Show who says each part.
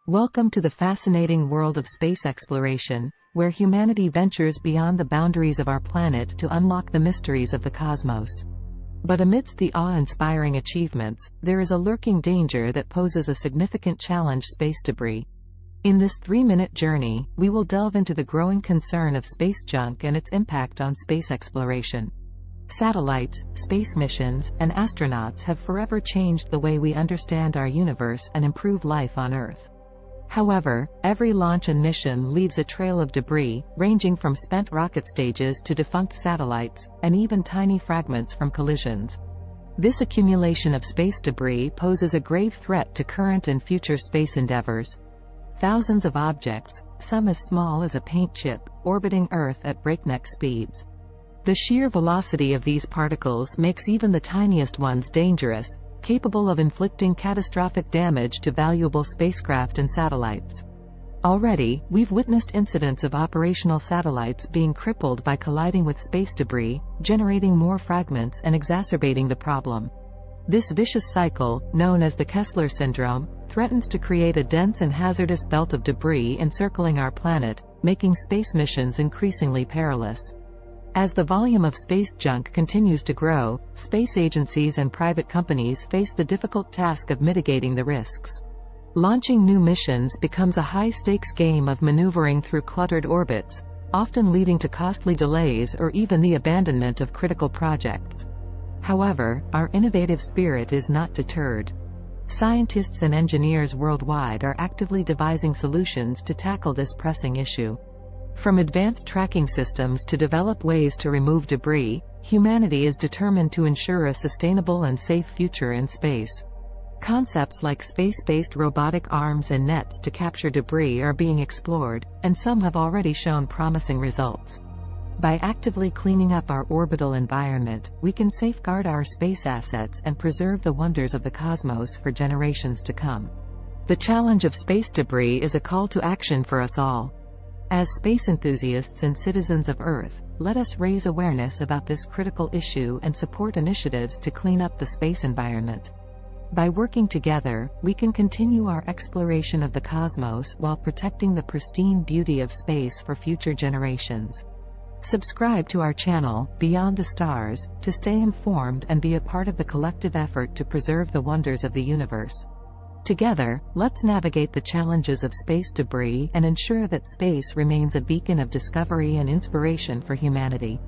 Speaker 1: Welcome to the fascinating world of space exploration, where humanity ventures beyond the boundaries of our planet to unlock the mysteries of the cosmos. But amidst the awe-inspiring achievements, there is a lurking danger that poses a significant challenge: space debris. In this 3-minute journey, we will delve into the growing concern of space junk and its impact on space exploration. Satellites, space missions, and astronauts have forever changed the way we understand our universe and improve life on Earth. However, every launch and mission leaves a trail of debris, ranging from spent rocket stages to defunct satellites, and even tiny fragments from collisions. This accumulation of space debris poses a grave threat to current and future space endeavors. Thousands of objects, some as small as a paint chip, orbiting Earth at breakneck speeds. The sheer velocity of these particles makes even the tiniest ones dangerous, capable of inflicting catastrophic damage to valuable spacecraft and satellites. Already, we've witnessed incidents of operational satellites being crippled by colliding with space debris, generating more fragments and exacerbating the problem. This vicious cycle, known as the Kessler Syndrome, threatens to create a dense and hazardous belt of debris encircling our planet, making space missions increasingly perilous. As the volume of space junk continues to grow, space agencies and private companies face the difficult task of mitigating the risks. Launching new missions becomes a high-stakes game of maneuvering through cluttered orbits, often leading to costly delays or even the abandonment of critical projects. However, our innovative spirit is not deterred. Scientists and engineers worldwide are actively devising solutions to tackle this pressing issue. From advanced tracking systems to develop ways to remove debris, humanity is determined to ensure a sustainable and safe future in space. Concepts like space-based robotic arms and nets to capture debris are being explored, and some have already shown promising results. By actively cleaning up our orbital environment, we can safeguard our space assets and preserve the wonders of the cosmos for generations to come. The challenge of space debris is a call to action for us all. As space enthusiasts and citizens of Earth, let us raise awareness about this critical issue and support initiatives to clean up the space environment. By working together, we can continue our exploration of the cosmos while protecting the pristine beauty of space for future generations. Subscribe to our channel, Beyond the Stars, to stay informed and be a part of the collective effort to preserve the wonders of the universe. Together, let's navigate the challenges of space debris and ensure that space remains a beacon of discovery and inspiration for humanity.